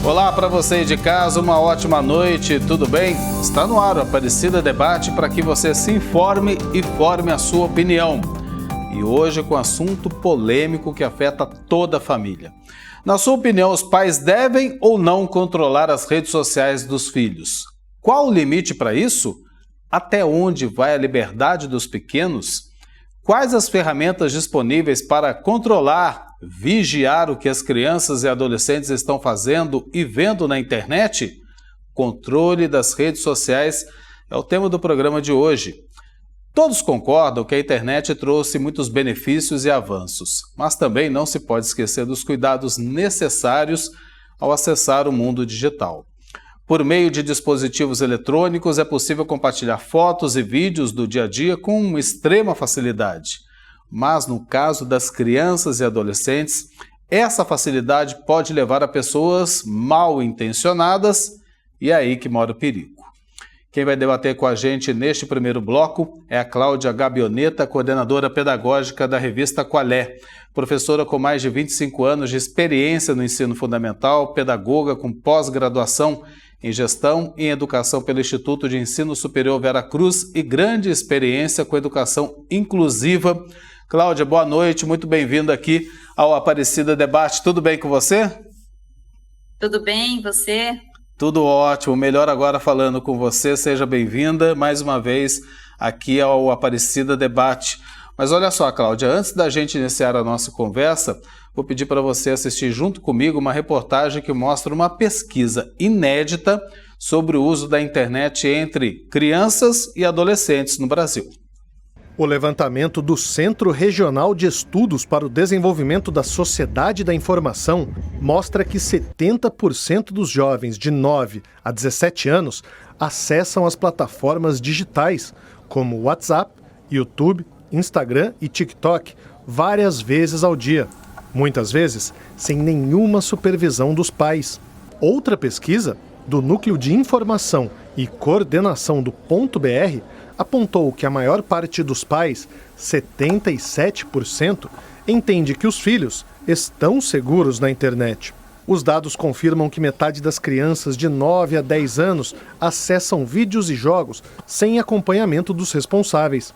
Olá para você de casa, uma ótima noite, tudo bem? Está no ar o Aparecida Debate para que você se informe e forme a sua opinião. E hoje com um assunto polêmico que afeta toda a família. Na sua opinião, os pais devem ou não controlar as redes sociais dos filhos? Qual o limite para isso? Até onde vai a liberdade dos pequenos? Quais as ferramentas disponíveis para controlar, vigiar o que as crianças e adolescentes estão fazendo e vendo na internet? Controle das redes sociais é o tema do programa de hoje. Todos concordam que a internet trouxe muitos benefícios e avanços, mas também não se pode esquecer dos cuidados necessários ao acessar o mundo digital. Por meio de dispositivos eletrônicos, é possível compartilhar fotos e vídeos do dia a dia com extrema facilidade. Mas no caso das crianças e adolescentes, essa facilidade pode levar a pessoas mal intencionadas e é aí que mora o perigo. Quem vai debater com a gente neste primeiro bloco é a Cláudia Gabioneta, coordenadora pedagógica da revista Qualé, professora com mais de 25 anos de experiência no ensino fundamental, pedagoga com pós-graduação em Gestão e Educação pelo Instituto de Ensino Superior Vera Cruz e grande experiência com educação inclusiva. Cláudia, boa noite, muito bem-vinda aqui ao Aparecida Debate. Tudo bem com você? Tudo bem, você? Tudo ótimo, melhor agora falando com você. Seja bem-vinda mais uma vez aqui ao Aparecida Debate. Mas olha só, Cláudia, antes da gente iniciar a nossa conversa, vou pedir para você assistir junto comigo uma reportagem que mostra uma pesquisa inédita sobre o uso da internet entre crianças e adolescentes no Brasil. O levantamento do Centro Regional de Estudos para o Desenvolvimento da Sociedade da Informação mostra que 70% dos jovens de 9 a 17 anos acessam as plataformas digitais, como WhatsApp, YouTube, Instagram e TikTok, várias vezes ao dia, muitas vezes sem nenhuma supervisão dos pais. Outra pesquisa, do Núcleo de Informação e Coordenação do Ponto BR, apontou que a maior parte dos pais, 77%, entende que os filhos estão seguros na internet. Os dados confirmam que metade das crianças de 9 a 10 anos acessam vídeos e jogos sem acompanhamento dos responsáveis.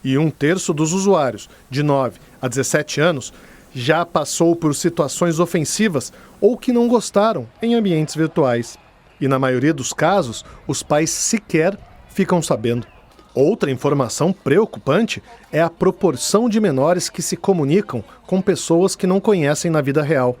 E 1/3 dos usuários, de 9 a 17 anos, já passou por situações ofensivas ou que não gostaram em ambientes virtuais. E na maioria dos casos, os pais sequer ficam sabendo. Outra informação preocupante é a proporção de menores que se comunicam com pessoas que não conhecem na vida real.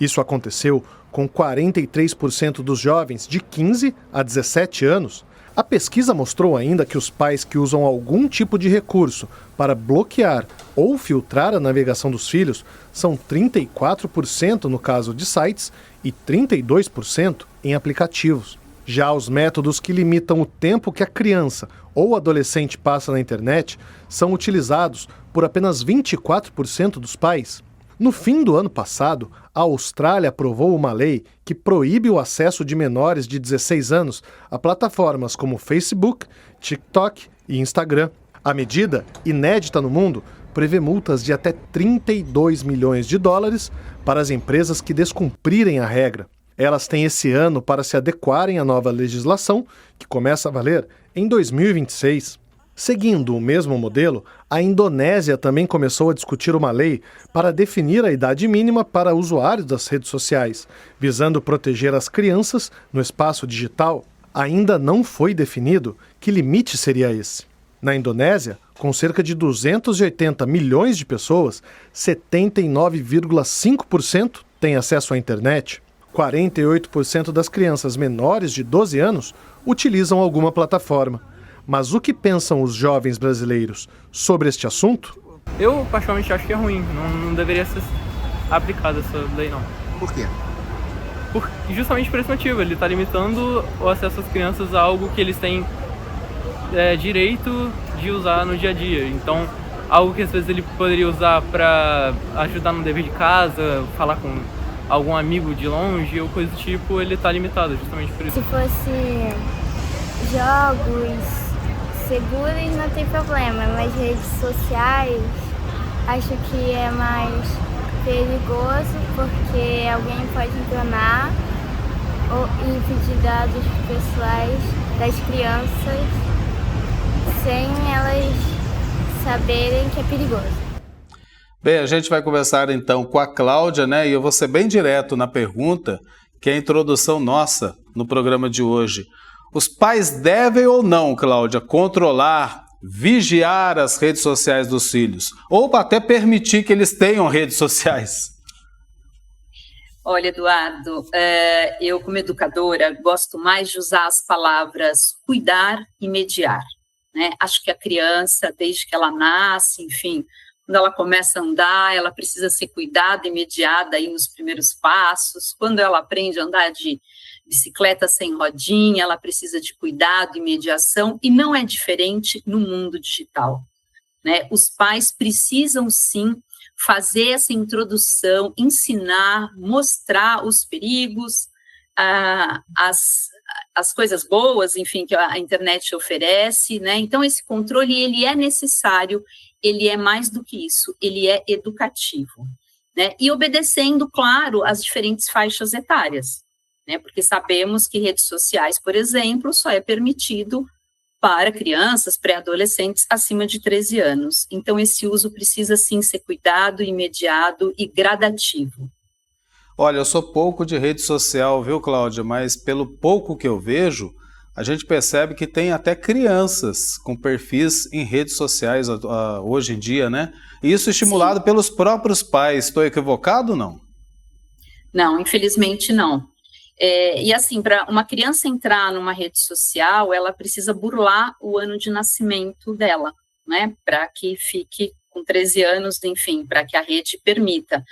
Isso aconteceu com 43% dos jovens de 15 a 17 anos. A pesquisa mostrou ainda que os pais que usam algum tipo de recurso para bloquear ou filtrar a navegação dos filhos são 34% no caso de sites e 32% em aplicativos. Já os métodos que limitam o tempo que a criança ou adolescente passa na internet são utilizados por apenas 24% dos pais. No fim do ano passado, a Austrália aprovou uma lei que proíbe o acesso de menores de 16 anos a plataformas como Facebook, TikTok e Instagram. A medida, inédita no mundo, prevê multas de até 32 milhões de dólares para as empresas que descumprirem a regra. Elas têm esse ano para se adequarem à nova legislação, que começa a valer em 2026. Seguindo o mesmo modelo, a Indonésia também começou a discutir uma lei para definir a idade mínima para usuários das redes sociais, visando proteger as crianças no espaço digital. Ainda não foi definido que limite seria esse. Na Indonésia, com cerca de 280 milhões de pessoas, 79,5% têm acesso à internet. 48% das crianças menores de 12 anos utilizam alguma plataforma. Mas o que pensam os jovens brasileiros sobre este assunto? Eu, particularmente, acho que é ruim. Não deveria ser aplicada essa lei, não. Por quê? Justamente por esse motivo. Ele está limitando o acesso das crianças a algo que eles têm direito de usar no dia a dia. Então, algo que às vezes ele poderia usar para ajudar no dever de casa, falar com algum amigo de longe ou coisa do tipo, ele está limitado justamente por isso. Se fosse jogos seguros não tem problema, mas redes sociais acho que é mais perigoso porque alguém pode enganar e pedir dados pessoais das crianças sem elas saberem que é perigoso. Bem, a gente vai conversar então com a Cláudia, né? E eu vou ser bem direto na pergunta, que é a introdução nossa no programa de hoje. Os pais devem ou não, Cláudia, controlar, vigiar as redes sociais dos filhos? Ou até permitir que eles tenham redes sociais? Olha, Eduardo, eu como educadora gosto mais de usar as palavras cuidar e mediar, né? Acho que a criança, desde que ela nasce, enfim, quando ela começa a andar, ela precisa ser cuidada e mediada aí nos primeiros passos. Quando ela aprende a andar de bicicleta sem rodinha, ela precisa de cuidado e mediação, e não é diferente no mundo digital, né? Os pais precisam, sim, fazer essa introdução, ensinar, mostrar os perigos, as coisas boas, enfim, que a internet oferece, né? Então, esse controle, ele é necessário, ele é mais do que isso, ele é educativo, né? E obedecendo, claro, as diferentes faixas etárias, né? Porque sabemos que redes sociais, por exemplo, só é permitido para crianças, pré-adolescentes acima de 13 anos. Então, esse uso precisa, sim, ser cuidado, imediado e gradativo. Olha, eu sou pouco de rede social, viu, Cláudia? Mas pelo pouco que eu vejo, a gente percebe que tem até crianças com perfis em redes sociais hoje em dia, né? E isso estimulado pelos próprios pais. Estou equivocado ou não? Não, infelizmente não. E assim, para uma criança entrar numa rede social, ela precisa burlar o ano de nascimento dela, né? Para que fique com 13 anos, enfim, para que a rede permita.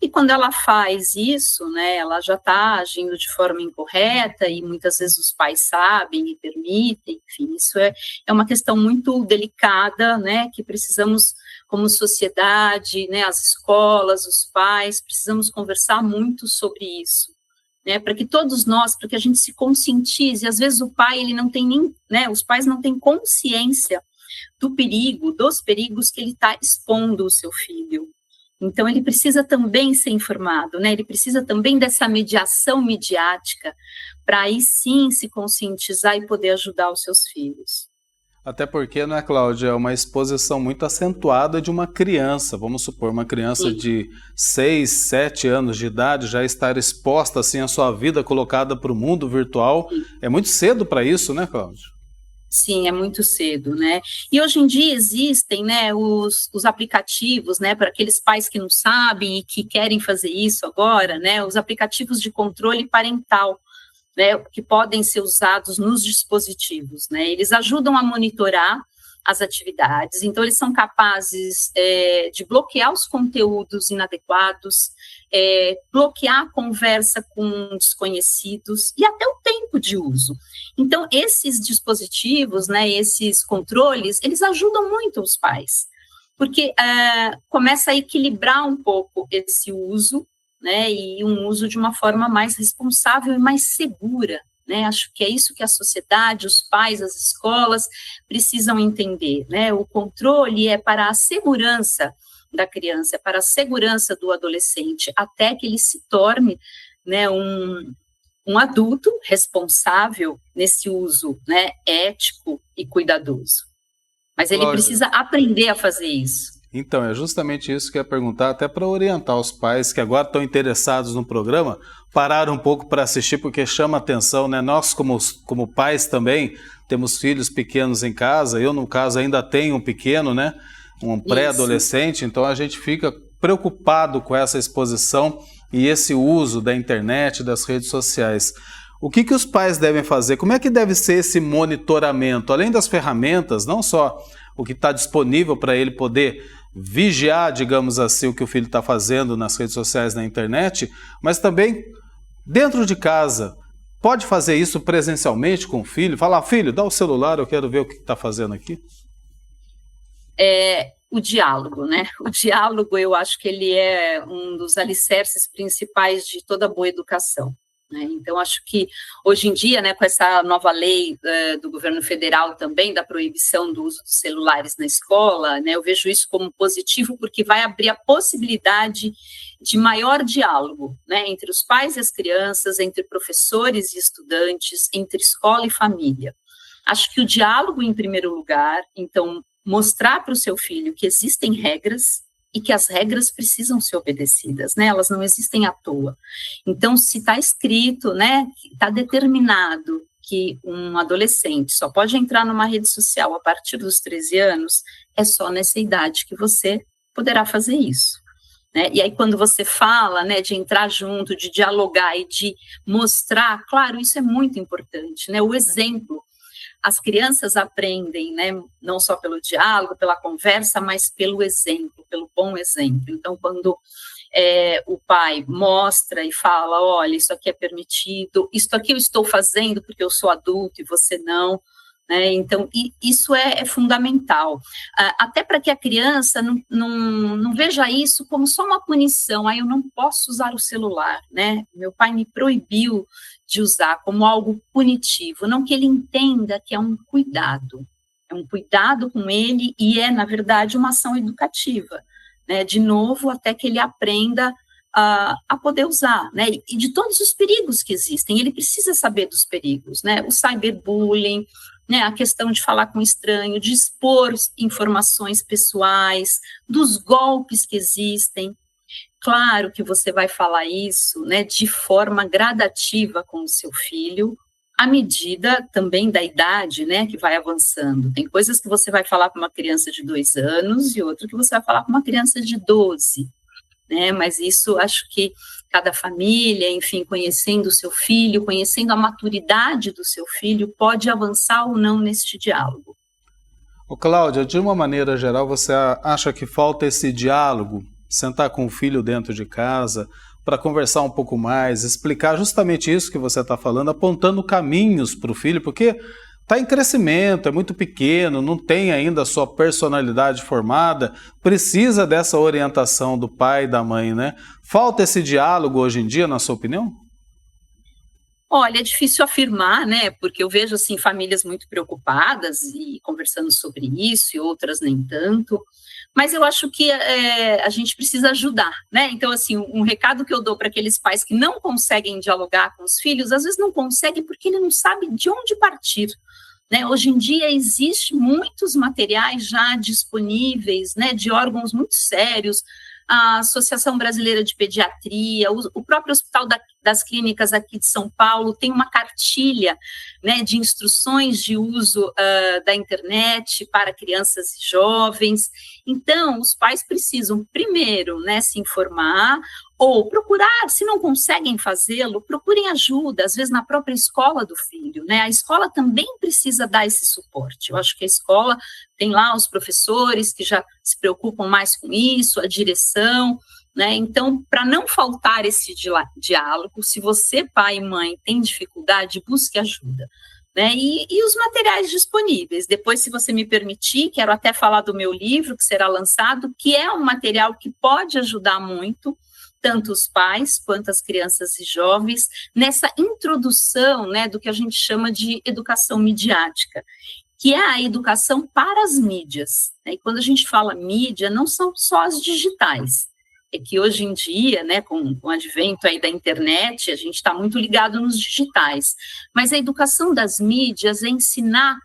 E quando ela faz isso, né, ela já está agindo de forma incorreta e muitas vezes os pais sabem e permitem, enfim, isso é uma questão muito delicada, né, que precisamos, como sociedade, né, as escolas, os pais, precisamos conversar muito sobre isso, né, para que todos nós, para que a gente se conscientize. Às vezes o pai, ele não tem nem, né, os pais não têm consciência do perigo, dos perigos que ele está expondo o seu filho. Então, ele precisa também ser informado, né? Ele precisa também dessa mediação midiática para aí sim se conscientizar e poder ajudar os seus filhos. Até porque, não é, Cláudia, é uma exposição muito acentuada de uma criança. Vamos supor, uma criança Sim. de 6, 7 anos de idade já estar exposta assim a sua vida colocada para o mundo virtual. Sim. É muito cedo para isso, né, Cláudia? Sim, é muito cedo, né? E hoje em dia existem, né, os aplicativos, né, para aqueles pais que não sabem e que querem fazer isso agora, né, os aplicativos de controle parental, né, que podem ser usados nos dispositivos, né? Eles ajudam a monitorar as atividades, então eles são capazes de bloquear os conteúdos inadequados, bloquear a conversa com desconhecidos e até o tempo de uso. Então, esses dispositivos, né, esses controles, eles ajudam muito os pais, porque começa a equilibrar um pouco esse uso, né, e um uso de uma forma mais responsável e mais segura, né? Acho que é isso que a sociedade, os pais, as escolas precisam entender, né? O controle é para a segurança da criança, é para a segurança do adolescente, até que ele se torne, né, um adulto responsável nesse uso, né, ético e cuidadoso. Mas ele Cláudia, precisa aprender a fazer isso. Então, é justamente isso que eu ia perguntar, até para orientar os pais que agora estão interessados no programa, parar um pouco para assistir, porque chama atenção, né? Nós, como pais também, temos filhos pequenos em casa, eu, no caso, ainda tenho um pequeno, né? Um pré-adolescente, então a gente fica preocupado com essa exposição e esse uso da internet, das redes sociais. O que os pais devem fazer? Como é que deve ser esse monitoramento? Além das ferramentas, não só o que está disponível para ele poder vigiar, digamos assim, o que o filho está fazendo nas redes sociais, na internet, mas também dentro de casa. Pode fazer isso presencialmente com o filho? Falar, filho, dá o celular, eu quero ver o que está fazendo aqui. O diálogo, né? O diálogo, eu acho que ele é um dos alicerces principais de toda boa educação, né? Então, acho que hoje em dia, né, com essa nova lei do governo federal também, da proibição do uso dos celulares na escola, né, eu vejo isso como positivo, porque vai abrir a possibilidade de maior diálogo, né, entre os pais e as crianças, entre professores e estudantes, entre escola e família. Acho que o diálogo em primeiro lugar, então, mostrar para o seu filho que existem regras e que as regras precisam ser obedecidas, né, elas não existem à toa. Então, se está escrito, né, está determinado que um adolescente só pode entrar numa rede social a partir dos 13 anos, é só nessa idade que você poderá fazer isso. Né? E aí, quando você fala, né, de entrar junto, de dialogar e de mostrar, claro, isso é muito importante, né? O exemplo. As crianças aprendem, né, não só pelo diálogo, pela conversa, mas pelo exemplo, pelo bom exemplo. Então, quando o pai mostra e fala, olha, isso aqui é permitido, isso aqui eu estou fazendo porque eu sou adulto e você não, né? Então, isso é fundamental, até para que a criança não veja isso como só uma punição, eu não posso usar o celular, né? Meu pai me proibiu de usar como algo punitivo, não, que ele entenda que é um cuidado com ele e na verdade, uma ação educativa, né? De novo, até que ele aprenda a poder usar, né? E de todos os perigos que existem, ele precisa saber dos perigos, né? O cyberbullying, né, a questão de falar com estranho, de expor informações pessoais, dos golpes que existem. Claro que você vai falar isso, né, de forma gradativa com o seu filho, à medida também da idade, né, que vai avançando. Tem coisas que você vai falar com uma criança de 2 anos e outra que você vai falar com uma criança de 12, né, mas isso acho que cada família, enfim, conhecendo o seu filho, conhecendo a maturidade do seu filho, pode avançar ou não neste diálogo. Ô Cláudia, de uma maneira geral, você acha que falta esse diálogo, sentar com o filho dentro de casa, para conversar um pouco mais, explicar justamente isso que você está falando, apontando caminhos para o filho, porque está em crescimento, é muito pequeno, não tem ainda a sua personalidade formada, precisa dessa orientação do pai e da mãe, né? Falta esse diálogo hoje em dia, na sua opinião? Olha, é difícil afirmar, né, porque eu vejo, assim, famílias muito preocupadas e conversando sobre isso e outras nem tanto, mas eu acho que a gente precisa ajudar, né, então, assim, um recado que eu dou para aqueles pais que não conseguem dialogar com os filhos, às vezes não conseguem porque ele não sabe de onde partir, né, hoje em dia existe muitos materiais já disponíveis, né, de órgãos muito sérios, a Associação Brasileira de Pediatria, o próprio Hospital das Clínicas aqui de São Paulo tem uma cartilha, né, de instruções de uso da internet para crianças e jovens. Então, os pais precisam, primeiro, né, se informar ou procurar, se não conseguem fazê-lo, procurem ajuda, às vezes na própria escola do filho, né? A escola também precisa dar esse suporte. Eu acho que a escola tem lá os professores que já se preocupam mais com isso, a direção, né? Então, para não faltar esse diálogo, se você, pai e mãe, tem dificuldade, busque ajuda. Né, e os materiais disponíveis. Depois, se você me permitir, quero até falar do meu livro, que será lançado, que é um material que pode ajudar muito, tanto os pais quanto as crianças e jovens, nessa introdução, né, do que a gente chama de educação midiática, que é a educação para as mídias. Né, e quando a gente fala mídia, não são só as digitais, é que hoje em dia, né, com o advento aí da internet, a gente está muito ligado nos digitais, mas a educação das mídias é ensinar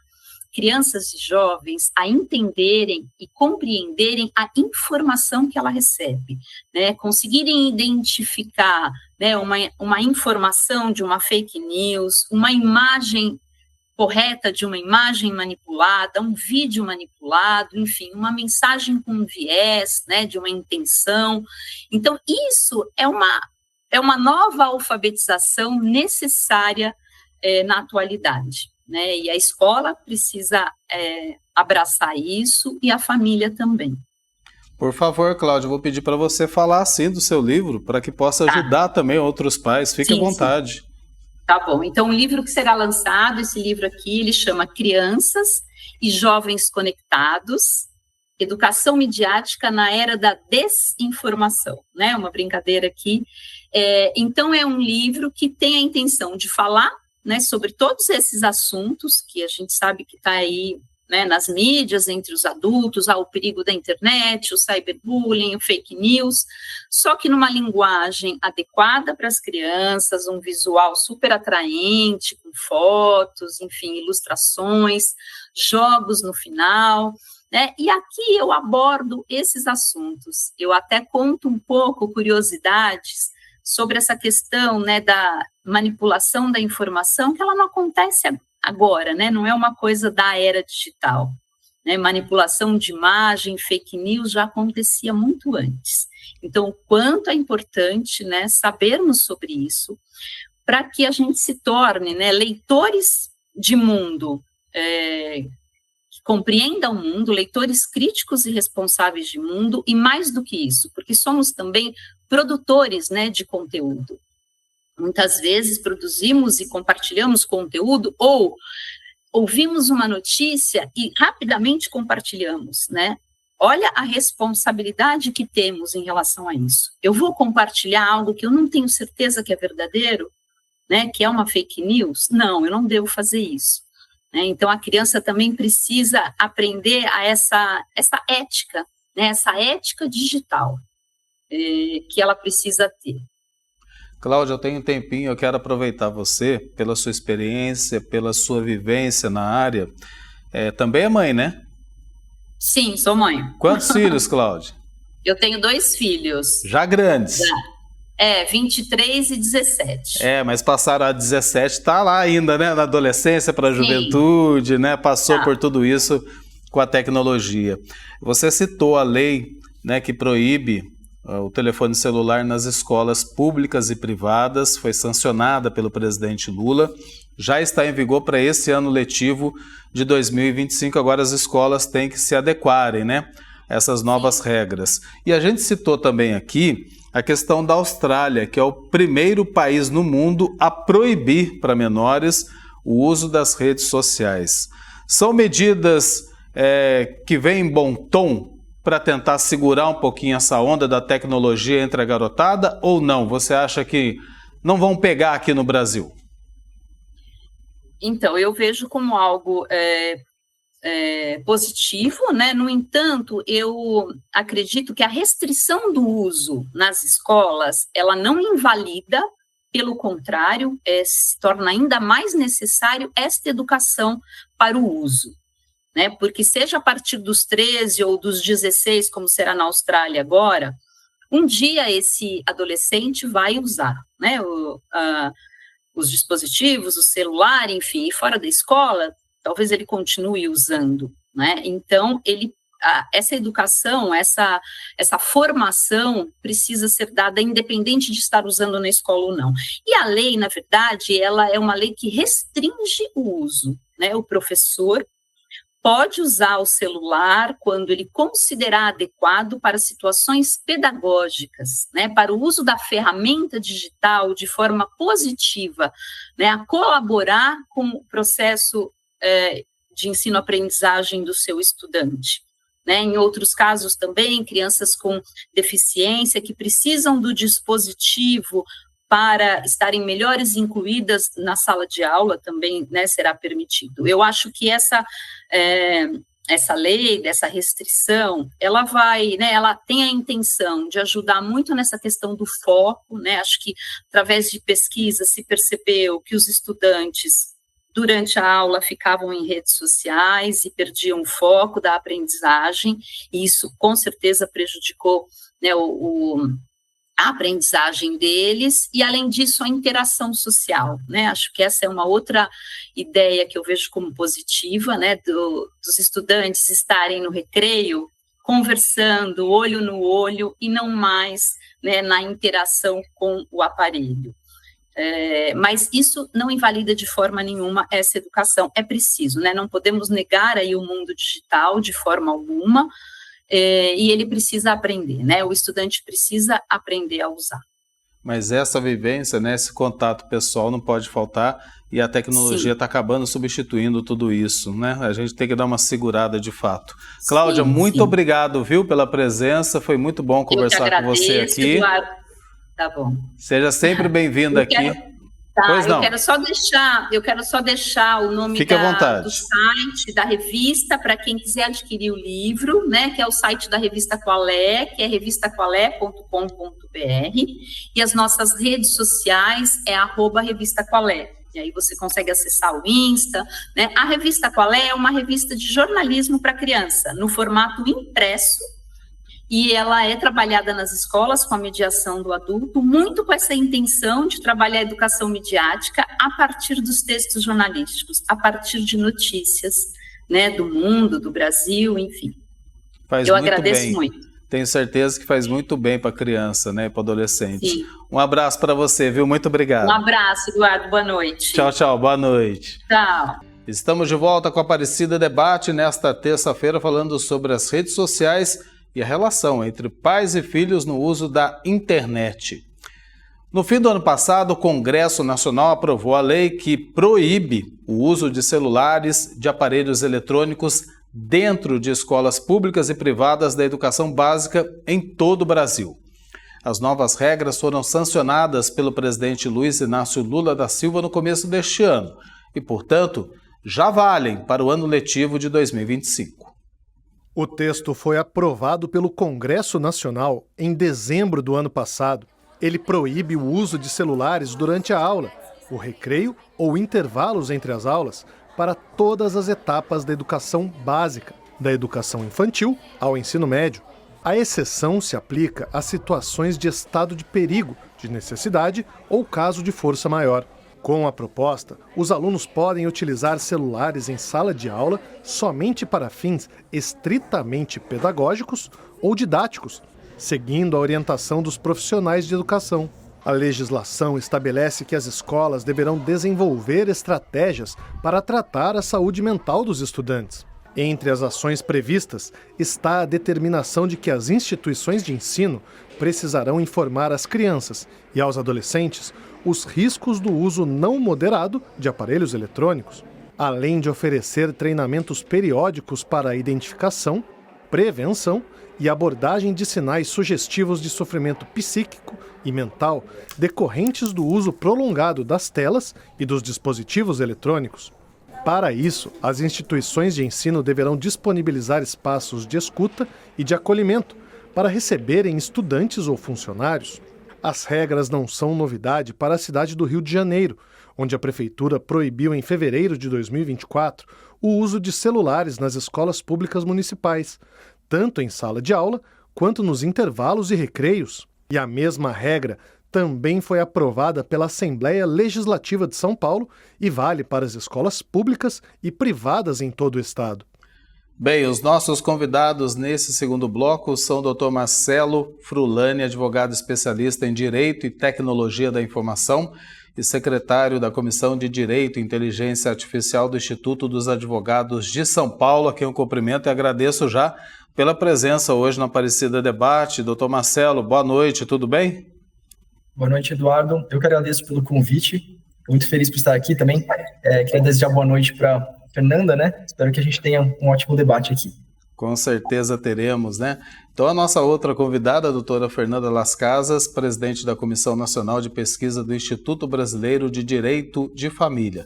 crianças e jovens a entenderem e compreenderem a informação que ela recebe, né, conseguirem identificar, né, uma informação de uma fake news, uma imagem correta de uma imagem manipulada, um vídeo manipulado, enfim, uma mensagem com um viés, né, de uma intenção. Então, isso é uma nova alfabetização necessária na atualidade, né, e a escola precisa abraçar isso e a família também. Por favor, Cláudia, eu vou pedir para você falar assim do seu livro, para que possa ajudar também outros pais, fique à vontade. Sim. Tá bom, então o livro que será lançado, esse livro aqui, ele chama Crianças e Jovens Conectados, Educação Midiática na Era da Desinformação, né, uma brincadeira aqui. Então é um livro que tem a intenção de falar, né, sobre todos esses assuntos que a gente sabe que está aí né, nas mídias, entre os adultos, o perigo da internet, o cyberbullying, o fake news, só que numa linguagem adequada para as crianças, um visual super atraente, com fotos, enfim, ilustrações, jogos no final, né, e aqui eu abordo esses assuntos, eu até conto um pouco curiosidades sobre essa questão, né, da manipulação da informação, que ela não acontece agora, né, não é uma coisa da era digital, né, manipulação de imagem, fake news já acontecia muito antes. Então, o quanto é importante, né, sabermos sobre isso, para que a gente se torne, né, leitores de mundo, que compreendam o mundo, leitores críticos e responsáveis de mundo, e mais do que isso, porque somos também produtores, né, de conteúdo. Muitas vezes produzimos e compartilhamos conteúdo, ou ouvimos uma notícia e rapidamente compartilhamos, né? Olha a responsabilidade que temos em relação a isso. Eu vou compartilhar algo que eu não tenho certeza que é verdadeiro, né, que é uma fake news? Não, eu não devo fazer isso. Né? Então, a criança também precisa aprender a essa ética, né, essa ética digital, que ela precisa ter. Cláudia, eu tenho um tempinho, eu quero aproveitar você, pela sua experiência, pela sua vivência na área. Também é mãe, né? Sim, sou mãe. Quantos filhos, Cláudia? Eu tenho 2 filhos. Já grandes? Já. 23 e 17. Mas passaram a 17, tá lá ainda, né? Na adolescência para a juventude, né? Passou por tudo isso com a tecnologia. Você citou a lei, né, que proíbe o telefone celular nas escolas públicas e privadas, foi sancionada pelo presidente Lula, já está em vigor para esse ano letivo de 2025, agora as escolas têm que se adequarem, né, a essas novas regras. E a gente citou também aqui a questão da Austrália, que é o primeiro país no mundo a proibir para menores o uso das redes sociais. São medidas que vêm em bom tom para tentar segurar um pouquinho essa onda da tecnologia entre a garotada, ou não? Você acha que não vão pegar aqui no Brasil? Então, eu vejo como algo positivo, né? No entanto, eu acredito que a restrição do uso nas escolas, ela não invalida, pelo contrário, se torna ainda mais necessário esta educação para o uso. Né, porque seja a partir dos 13 ou dos 16, como será na Austrália agora, um dia esse adolescente vai usar, né, os dispositivos, o celular, enfim, e fora da escola, talvez ele continue usando, né, então essa educação, essa formação precisa ser dada independente de estar usando na escola ou não. E a lei, na verdade, ela é uma lei que restringe o uso, né, o professor pode usar o celular quando ele considerar adequado para situações pedagógicas, né, para o uso da ferramenta digital de forma positiva, né, a colaborar com o processo de ensino-aprendizagem do seu estudante. Né, em outros casos também, crianças com deficiência que precisam do dispositivo para estarem melhores incluídas na sala de aula também, né, será permitido. Eu acho que essa lei, dessa restrição, ela vai, né, ela tem a intenção de ajudar muito nessa questão do foco, né, acho que através de pesquisa se percebeu que os estudantes, durante a aula, ficavam em redes sociais e perdiam o foco da aprendizagem, e isso com certeza prejudicou, né, a aprendizagem deles, e além disso a interação social, né, acho que essa é uma outra ideia que eu vejo como positiva, né, dos estudantes estarem no recreio, conversando, olho no olho, e não mais, né, na interação com o aparelho. Mas isso não invalida de forma nenhuma essa educação, é preciso, né, não podemos negar aí o mundo digital de forma alguma, e ele precisa aprender, né? O estudante precisa aprender a usar. Mas essa vivência, né, esse contato pessoal não pode faltar, e a tecnologia está acabando substituindo tudo isso, né? A gente tem que dar uma segurada de fato. Cláudia, muito obrigado, viu, pela presença, foi muito bom conversar com você aqui. Eduardo. Tá bom. Seja sempre bem-vinda aqui. Pois não. Eu quero só deixar o nome Fique à vontade. do site, da revista, para quem quiser adquirir o livro, né, que é o site da Revista Qualé, que é revistaqualé.com.br, e as nossas redes sociais é @Revista Qualé. E aí você consegue acessar o Insta, né? A Revista Qualé é uma revista de jornalismo para criança, no formato impresso, e ela é trabalhada nas escolas com a mediação do adulto, muito com essa intenção de trabalhar a educação midiática a partir dos textos jornalísticos, a partir de notícias, né, do mundo, do Brasil, enfim. Eu agradeço muito. Tenho certeza que faz muito bem para a criança, né, para o adolescente. Sim. Um abraço para você, viu? Muito obrigado. Um abraço, Eduardo. Boa noite. Tchau, tchau. Boa noite. Tchau. Estamos de volta com a Aparecida Debate nesta terça-feira, falando sobre as redes sociais e a relação entre pais e filhos no uso da internet. No fim do ano passado, o Congresso Nacional aprovou a lei que proíbe o uso de celulares, de aparelhos eletrônicos dentro de escolas públicas e privadas da educação básica em todo o Brasil. As novas regras foram sancionadas pelo presidente Luiz Inácio Lula da Silva no começo deste ano e, portanto, já valem para o ano letivo de 2025. O texto foi aprovado pelo Congresso Nacional em dezembro do ano passado. Ele proíbe o uso de celulares durante a aula, o recreio ou intervalos entre as aulas para todas as etapas da educação básica, da educação infantil ao ensino médio. A exceção se aplica a situações de estado de perigo, de necessidade ou caso de força maior. Com a proposta, os alunos podem utilizar celulares em sala de aula somente para fins estritamente pedagógicos ou didáticos, seguindo a orientação dos profissionais de educação. A legislação estabelece que as escolas deverão desenvolver estratégias para tratar a saúde mental dos estudantes. Entre as ações previstas está a determinação de que as instituições de ensino precisarão informar às crianças e aos adolescentes os riscos do uso não moderado de aparelhos eletrônicos, além de oferecer treinamentos periódicos para a identificação, prevenção e abordagem de sinais sugestivos de sofrimento psíquico e mental decorrentes do uso prolongado das telas e dos dispositivos eletrônicos. Para isso, as instituições de ensino deverão disponibilizar espaços de escuta e de acolhimento para receberem estudantes ou funcionários. As regras não são novidade para a cidade do Rio de Janeiro, onde a prefeitura proibiu em fevereiro de 2024 o uso de celulares nas escolas públicas municipais, tanto em sala de aula quanto nos intervalos e recreios. E a mesma regra também foi aprovada pela Assembleia Legislativa de São Paulo e vale para as escolas públicas e privadas em todo o estado. Bem, os nossos convidados nesse segundo bloco são o Dr. Marcelo Frulani, advogado especialista em Direito e Tecnologia da Informação e secretário da Comissão de Direito e Inteligência Artificial do Instituto dos Advogados de São Paulo, a quem eu cumprimento e agradeço já pela presença hoje no Aparecida Debate. Dr. Marcelo, boa noite, tudo bem? Boa noite, Eduardo. Eu que agradeço pelo convite, muito feliz por estar aqui também. Queria desejar boa noite para Fernanda, né? Espero que a gente tenha um ótimo debate aqui. Com certeza teremos, né? Então a nossa outra convidada, a doutora Fernanda Las Casas, presidente da Comissão Nacional de Pesquisa do Instituto Brasileiro de Direito de Família,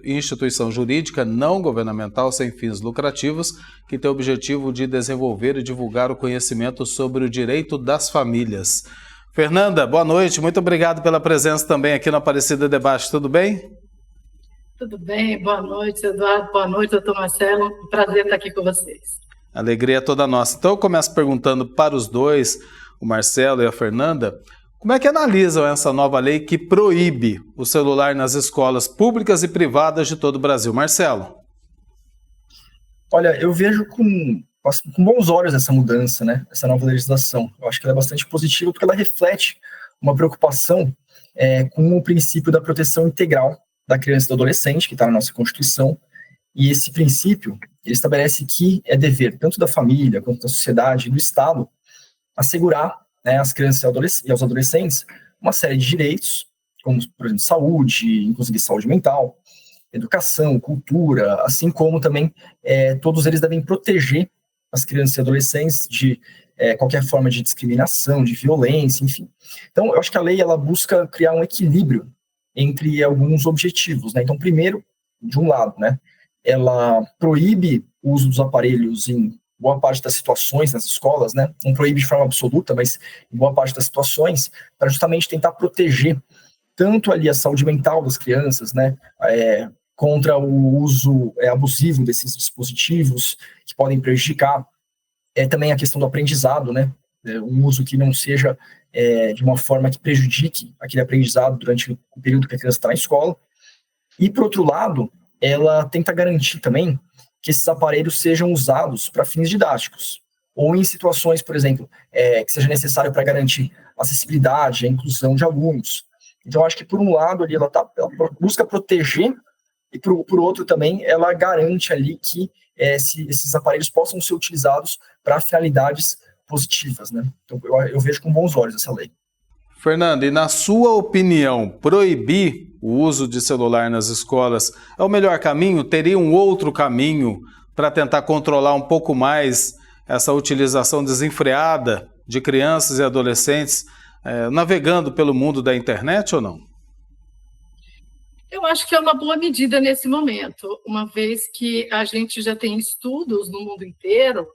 instituição jurídica não governamental sem fins lucrativos, que tem o objetivo de desenvolver e divulgar o conhecimento sobre o direito das famílias. Fernanda, boa noite, muito obrigado pela presença também aqui no Aparecida Debate, tudo bem? Tudo bem, boa noite, Eduardo, boa noite, doutor Marcelo, um prazer estar aqui com vocês. A alegria é toda nossa. Então eu começo perguntando para os dois, o Marcelo e a Fernanda, como é que analisam essa nova lei que proíbe o celular nas escolas públicas e privadas de todo o Brasil? Marcelo. Olha, eu vejo com bons olhos essa mudança, né? Essa nova legislação. Eu acho que ela é bastante positiva porque ela reflete uma preocupação com o princípio da proteção integral da criança e do adolescente, que está na nossa Constituição, e esse princípio ele estabelece que é dever tanto da família, quanto da sociedade e do Estado assegurar, né, às crianças e aos adolescentes uma série de direitos, como, por exemplo, saúde, inclusive saúde mental, educação, cultura, assim como também todos eles devem proteger as crianças e adolescentes de qualquer forma de discriminação, de violência, enfim. Então, eu acho que a lei ela busca criar um equilíbrio entre alguns objetivos, né? Então, primeiro, de um lado, né, ela proíbe o uso dos aparelhos em boa parte das situações nas escolas, né? Não proíbe de forma absoluta, mas em boa parte das situações, para justamente tentar proteger tanto ali a saúde mental das crianças, né? Contra o uso abusivo desses dispositivos que podem prejudicar. Também a questão do aprendizado, né? Um uso que não seja de uma forma que prejudique aquele aprendizado durante o período que a criança está na escola. E, por outro lado, ela tenta garantir também que esses aparelhos sejam usados para fins didáticos, ou em situações, por exemplo, que seja necessário para garantir a acessibilidade, a inclusão de alunos. Então, acho que, por um lado, ali, ela busca proteger, e, por outro, também, ela garante ali que esses aparelhos possam ser utilizados para finalidades positivas, né? Então, eu vejo com bons olhos essa lei. Fernando, e na sua opinião, proibir o uso de celular nas escolas é o melhor caminho? Teria um outro caminho para tentar controlar um pouco mais essa utilização desenfreada de crianças e adolescentes navegando pelo mundo da internet ou não? Eu acho que é uma boa medida nesse momento, uma vez que a gente já tem estudos no mundo inteiro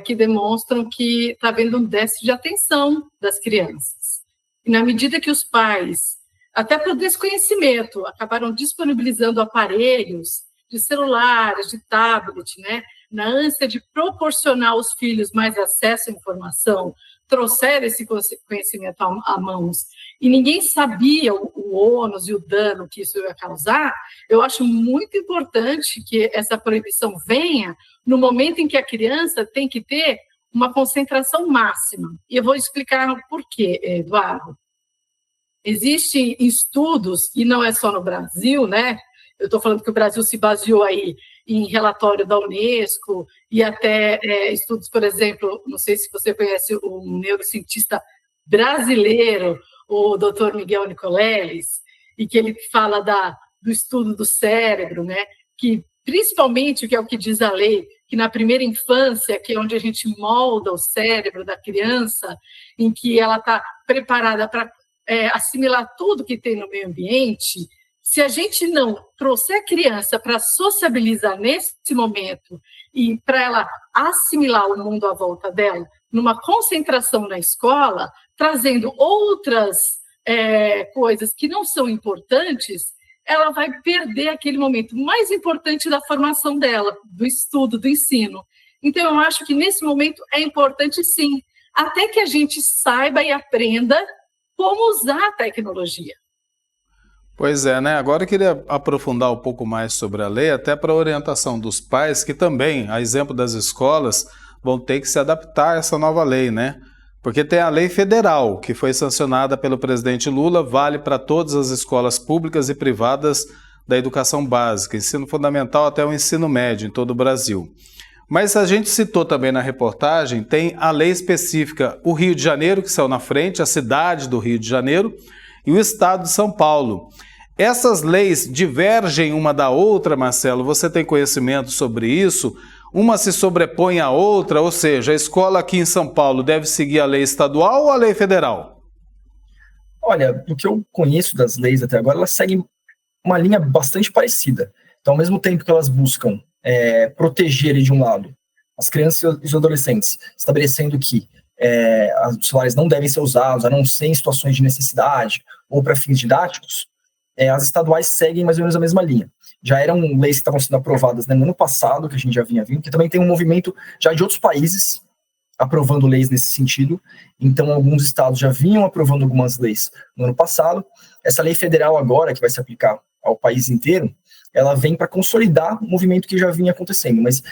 que demonstram que está havendo um déficit de atenção das crianças. E na medida que os pais, até por desconhecimento, acabaram disponibilizando aparelhos de celulares, de tablet, né, na ânsia de proporcionar aos filhos mais acesso à informação, trouxeram esse conhecimento a mãos, e ninguém sabia o ônus e o dano que isso ia causar, eu acho muito importante que essa proibição venha no momento em que a criança tem que ter uma concentração máxima. E eu vou explicar por quê, Eduardo. Existem estudos, e não é só no Brasil, né? Eu estou falando que o Brasil se baseou aí em relatório da Unesco e até estudos, por exemplo, não sei se você conhece um neurocientista brasileiro, o Dr. Miguel Nicoleles, e que ele fala do estudo do cérebro, né? Que principalmente, o que é o que diz a lei, que na primeira infância, que é onde a gente molda o cérebro da criança, em que ela está preparada para assimilar tudo que tem no meio ambiente, se a gente não trouxer a criança para sociabilizar nesse momento e para ela assimilar o mundo à volta dela, numa concentração na escola, trazendo outras coisas que não são importantes, ela vai perder aquele momento mais importante da formação dela, do estudo, do ensino. Então, eu acho que nesse momento é importante, sim, até que a gente saiba e aprenda como usar a tecnologia. Pois é, né? Agora eu queria aprofundar um pouco mais sobre a lei, até para a orientação dos pais, que também, a exemplo das escolas, vão ter que se adaptar a essa nova lei, né? Porque tem a lei federal, que foi sancionada pelo presidente Lula, vale para todas as escolas públicas e privadas da educação básica, ensino fundamental até o ensino médio em todo o Brasil. Mas a gente citou também na reportagem, tem a lei específica, o Rio de Janeiro, que saiu na frente, a cidade do Rio de Janeiro, e o estado de São Paulo. Essas leis divergem uma da outra, Marcelo? Você tem conhecimento sobre isso? Uma se sobrepõe à outra, ou seja, a escola aqui em São Paulo deve seguir a lei estadual ou a lei federal? Olha, do que eu conheço das leis até agora, elas seguem uma linha bastante parecida. Então, ao mesmo tempo que elas buscam proteger, de um lado, as crianças e os adolescentes, estabelecendo que os celulares não devem ser usados, a não ser em situações de necessidade ou para fins didáticos, as estaduais seguem mais ou menos a mesma linha. Já eram leis que estavam sendo aprovadas, né, no ano passado, que a gente já vinha vindo, que também tem um movimento já de outros países aprovando leis nesse sentido. Então, alguns estados já vinham aprovando algumas leis no ano passado. Essa lei federal agora, que vai se aplicar ao país inteiro, ela vem para consolidar um movimento que já vinha acontecendo, mas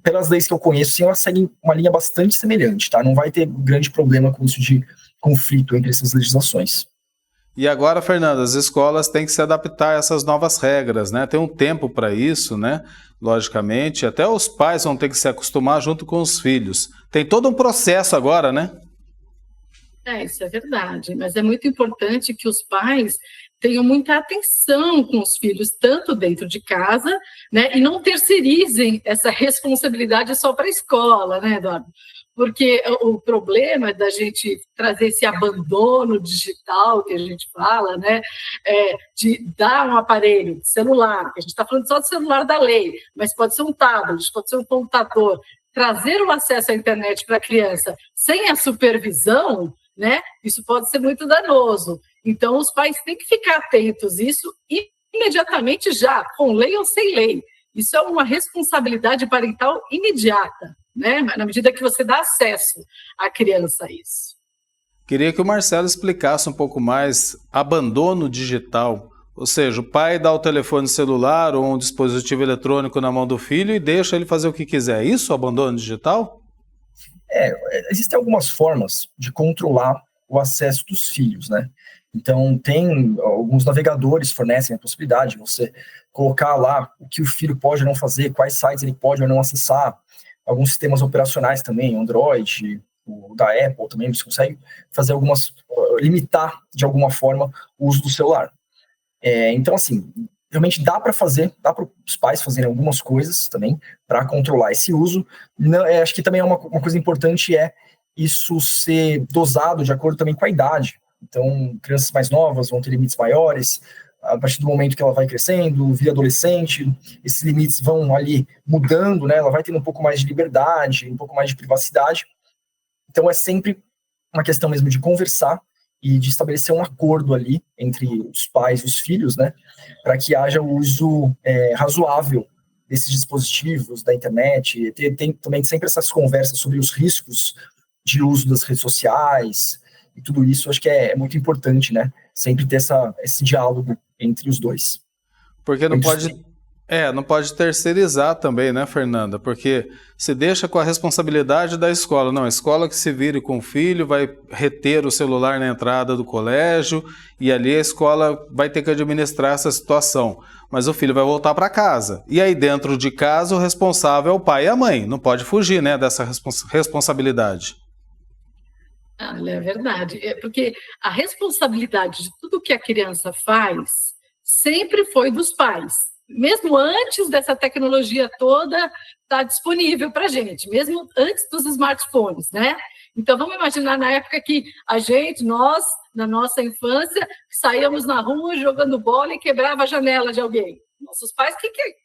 pelas leis que eu conheço, sim, elas seguem uma linha bastante semelhante, tá? Não vai ter grande problema com isso de conflito entre essas legislações. E agora, Fernanda, as escolas têm que se adaptar a essas novas regras, né? Tem um tempo para isso, né? Logicamente, até os pais vão ter que se acostumar junto com os filhos. Tem todo um processo agora, né? Isso é verdade, mas é muito importante que os pais tenham muita atenção com os filhos, tanto dentro de casa, né? E não terceirizem essa responsabilidade só para a escola, né, Eduardo? porque o problema da gente trazer esse abandono digital que a gente fala, né, de dar um aparelho celular, que a gente está falando só do celular da lei, mas pode ser um tablet, pode ser um computador, trazer o acesso à internet para a criança sem a supervisão, né, isso pode ser muito danoso. Então, os pais têm que ficar atentos a isso imediatamente já, com lei ou sem lei. Isso é uma responsabilidade parental imediata, né? Na medida que você dá acesso à criança a isso. Queria que o Marcelo explicasse um pouco mais abandono digital. Ou seja, o pai dá o telefone celular ou um dispositivo eletrônico na mão do filho e deixa ele fazer o que quiser. É isso, abandono digital? Existem algumas formas de controlar o acesso dos filhos, né? Então, alguns navegadores fornecem a possibilidade de você colocar lá o que o filho pode ou não fazer, quais sites ele pode ou não acessar. Alguns sistemas operacionais também, Android, o da Apple também, você consegue fazer limitar de alguma forma o uso do celular. Então, assim, realmente dá para os pais fazerem algumas coisas também para controlar esse uso. Acho que também uma coisa importante isso ser dosado de acordo também com a idade. Então, crianças mais novas vão ter limites maiores, a partir do momento que ela vai crescendo, vira adolescente, esses limites vão ali mudando, né? Ela vai tendo um pouco mais de liberdade, um pouco mais de privacidade. Então, é sempre uma questão mesmo de conversar e de estabelecer um acordo ali entre os pais e os filhos, né? Para que haja o uso razoável desses dispositivos, da internet. Tem também sempre essas conversas sobre os riscos de uso das redes sociais, e tudo isso acho que é muito importante, né? Sempre ter esse diálogo entre os dois. Porque não pode terceirizar também, né, Fernanda? Porque se deixa com a responsabilidade da escola. Não, a escola que se vire com o filho vai reter o celular na entrada do colégio e ali a escola vai ter que administrar essa situação. Mas o filho vai voltar para casa. E aí dentro de casa o responsável é o pai e a mãe. Não pode fugir, né, dessa responsabilidade. É verdade, porque a responsabilidade de tudo que a criança faz sempre foi dos pais, mesmo antes dessa tecnologia toda estar disponível para a gente, mesmo antes dos smartphones, né? Então, vamos imaginar na época que nós, na nossa infância, saíamos na rua jogando bola e quebrava a janela de alguém. Nossos pais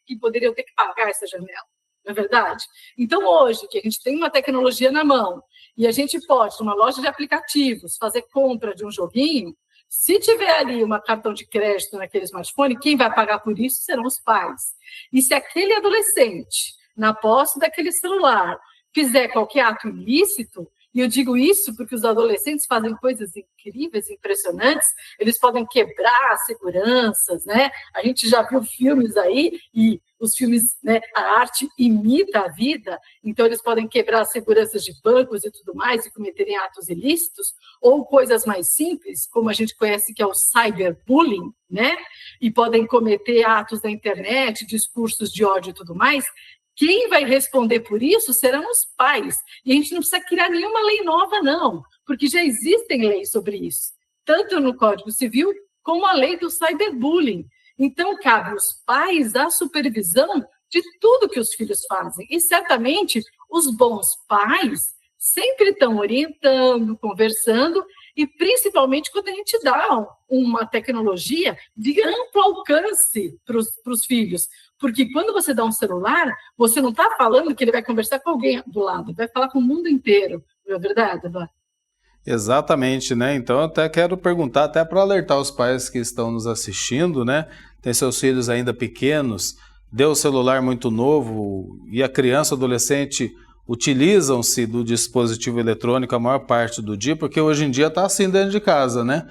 que poderiam ter que pagar essa janela, não é verdade? Então, hoje, que a gente tem uma tecnologia na mão, e a gente pode, numa loja de aplicativos, fazer compra de um joguinho, se tiver ali um cartão de crédito naquele smartphone, quem vai pagar por isso serão os pais. E se aquele adolescente, na posse daquele celular, fizer qualquer ato ilícito, e eu digo isso porque os adolescentes fazem coisas incríveis, impressionantes, eles podem quebrar seguranças, né? A gente já viu filmes aí, e os filmes, né, a arte imita a vida, então eles podem quebrar seguranças de bancos e tudo mais, e cometerem atos ilícitos, ou coisas mais simples, como a gente conhece que é o cyberbullying, né? E podem cometer atos na internet, discursos de ódio e tudo mais. Quem vai responder por isso serão os pais. E a gente não precisa criar nenhuma lei nova, não, porque já existem leis sobre isso, tanto no Código Civil como a lei do cyberbullying. Então, cabe aos pais a supervisão de tudo que os filhos fazem. E, certamente, os bons pais sempre estão orientando, conversando, e principalmente quando a gente dá uma tecnologia de amplo alcance para os filhos. Porque quando você dá um celular, você não está falando que ele vai conversar com alguém do lado, vai falar com o mundo inteiro. Não é verdade, Eduardo? Exatamente, né? Então eu até quero perguntar, até para alertar os pais que estão nos assistindo, né? Tem seus filhos ainda pequenos, deu o celular muito novo e a criança, adolescente utilizam-se do dispositivo eletrônico a maior parte do dia, porque hoje em dia está assim dentro de casa, né?